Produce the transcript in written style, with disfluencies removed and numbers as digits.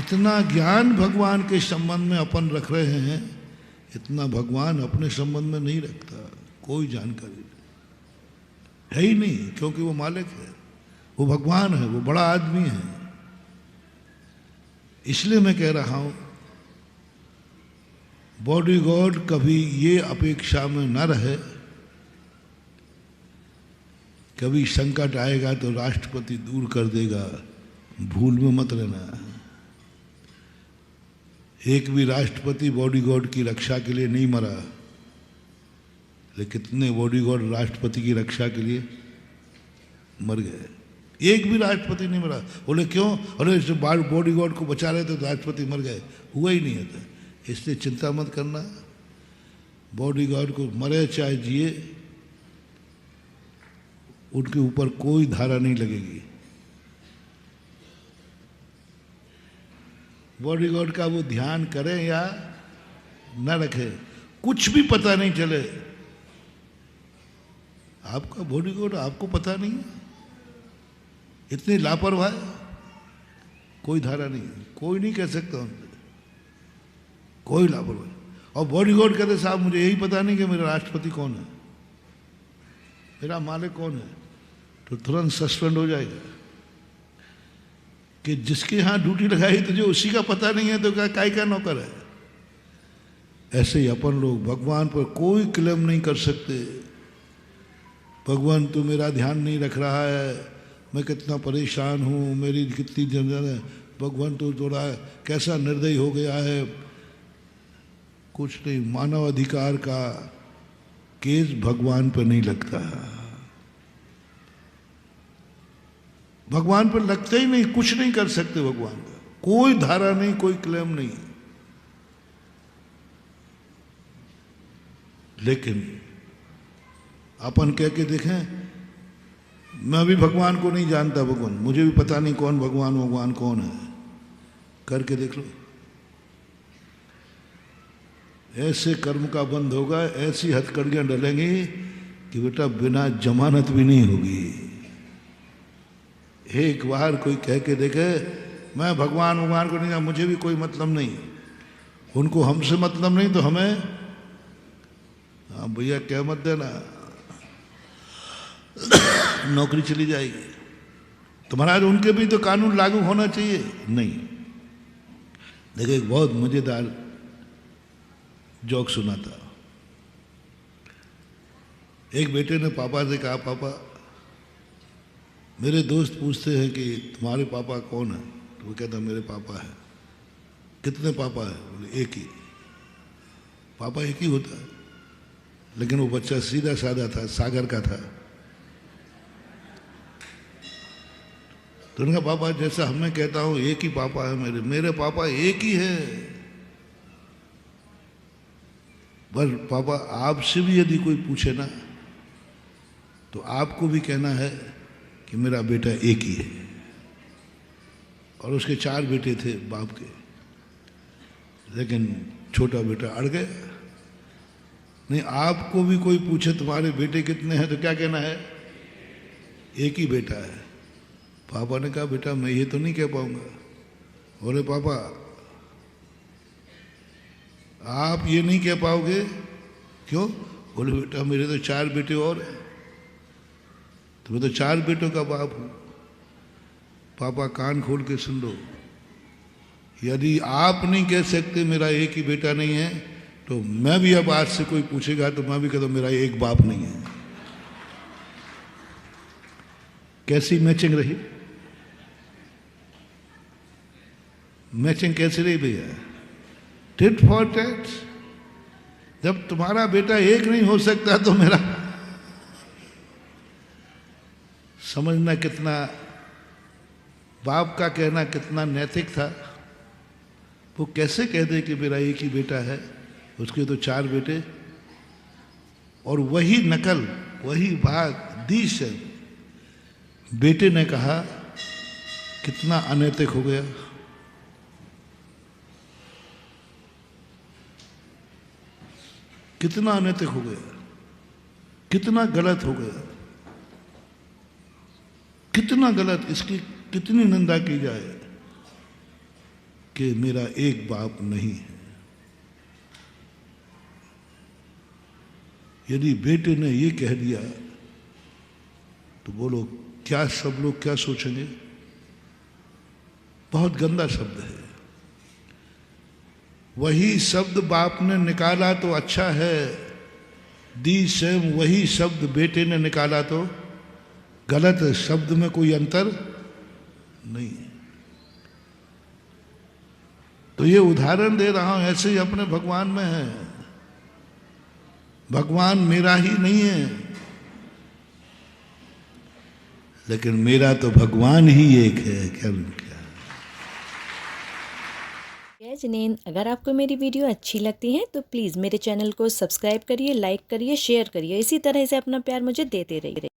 जितना ज्ञान भगवान के संबंध में अपन रख रहे हैं, इतना भगवान अपने संबंध में नहीं रखता। कोई जानकारी है ही नहीं, क्योंकि वो मालिक है, वो भगवान है, वो बड़ा आदमी है। इसलिए मैं कह रहा हूं, बॉडीगार्ड कभी ये अपेक्षा में न रहे, कभी संकट आएगा तो राष्ट्रपति दूर कर देगा, भूल में मत लेना। एक भी राष्ट्रपति बॉडीगार्ड की रक्षा के लिए नहीं मरा, लेकिन कितने बॉडीगार्ड राष्ट्रपति की रक्षा के लिए मर गए। एक भी राष्ट्रपति नहीं मरा। बोले क्यों? अरे बॉडीगार्ड को बचा रहे थे तो राष्ट्रपति मर गए। हुआ ही नहीं होता। इसलिए चिंता मत करना, बॉडीगार्ड को मरे चाहे जिए, उनके ऊपर कोई धारा नहीं लगेगी। बॉडीगार्ड का वो ध्यान करें या न रखें, कुछ भी पता नहीं चले। आपका बॉडीगार्ड आपको पता नहीं है, इतनी लापरवाह, कोई धारा नहीं, कोई नहीं कह सकता उनसे, कोई लापरवाही। और बॉडीगार्ड कहते साहब मुझे यही पता नहीं कि मेरा राष्ट्रपति कौन है, मेरा मालिक कौन है, तो तुरंत सस्पेंड हो जाएगा। कि जिसके यहां ड्यूटी लगाई तुझे उसी का पता नहीं है तो क्या काय का नौकर है। ऐसे ही अपन लोग भगवान पर कोई क्लेम नहीं कर सकते। भगवान तू मेरा ध्यान नहीं रख रहा है, मैं कितना परेशान हूँ, मेरी कितनी जंजन है, भगवान तो थोड़ा कैसा निर्दयी हो गया है। कुछ नहीं, मानव अधिकार का केस भगवान पर नहीं लगता, भगवान पर लगता ही नहीं, कुछ नहीं कर सकते भगवान का, कोई धारा नहीं, कोई क्लेम नहीं। लेकिन अपन कह के देखें, मैं भी भगवान को नहीं जानता, भगवान मुझे भी पता नहीं कौन भगवान कौन है, करके देख लो। ऐसे कर्म का बंद होगा, ऐसी हथकड़ियां डलेंगी कि बेटा बिना जमानत भी नहीं होगी। एक बार कोई कह के देखे मैं भगवान को नहीं जानता, मुझे भी कोई मतलब नहीं, उनको हमसे मतलब नहीं तो हमें, हाँ भैया क्या मत देना, नौकरी चली जाएगी। तो महाराज उनके भी तो कानून लागू होना चाहिए, नहीं। देखिए एक बहुत मजेदार जोक सुना था। एक बेटे ने पापा से कहा, पापा मेरे दोस्त पूछते हैं कि तुम्हारे पापा कौन है, तो वो कहता मेरे पापा है। कितने पापा है? बोले एक ही। पापा एक ही होता है, लेकिन वो बच्चा सीधा साधा था, सागर का था। तो उनका पापा जैसा मैं कहता हूं एक ही पापा है, मेरे पापा एक ही है। बस पापा आपसे भी यदि कोई पूछे ना तो आपको भी कहना है कि मेरा बेटा एक ही है। और उसके 4 बेटे थे बाप के, लेकिन छोटा बेटा अड़ गया। नहीं, आपको भी कोई पूछे तुम्हारे बेटे कितने हैं तो क्या कहना है? एक ही बेटा है। पापा ने कहा बेटा मैं ये तो नहीं कह पाऊंगा। बोले पापा आप ये नहीं कह पाओगे, क्यों? बोले बेटा मेरे तो 4 बेटे और हैं, तो मैं तो 4 बेटों का बाप हूं। पापा कान खोल के सुन लो, यदि आप नहीं कह सकते मेरा एक ही बेटा नहीं है, तो मैं भी अब आज से कोई पूछेगा तो मैं भी कहता मेरा एक बाप नहीं है। कैसी मैचिंग रही? मैचिंग कैसी रही भैया? Tit for tat. जब तुम्हारा बेटा एक नहीं हो सकता तो मेरा, समझना कितना बाप का कहना कितना नैतिक था। वो कैसे कह दे कि मेरा एक ही बेटा है, उसके तो 4 बेटे, और वही नकल, वही बात दीशन बेटे ने कहा, कितना अनैतिक हो गया। कितना अनैतिक हो गया, कितना गलत हो गया, कितना गलत, इसकी कितनी निंदा की जाए। कि मेरा एक बाप नहीं है। यदि बेटे ने ये कह दिया तो बोलो क्या सब लोग क्या सोचेंगे? बहुत गंदा शब्द है। वही शब्द बाप ने निकाला तो अच्छा है, दी सेम वही शब्द बेटे ने निकाला तो गलत है। शब्द में कोई अंतर नहीं है। तो ये उदाहरण दे रहा हूं, ऐसे ही अपने भगवान में है। भगवान मेरा ही नहीं है, लेकिन मेरा तो भगवान ही एक है। क्या जय जिनेंद्र, अगर आपको मेरी वीडियो अच्छी लगती है तो प्लीज़ मेरे चैनल को सब्सक्राइब करिए, लाइक करिए, शेयर करिए। इसी तरह से अपना प्यार मुझे देते रहिए।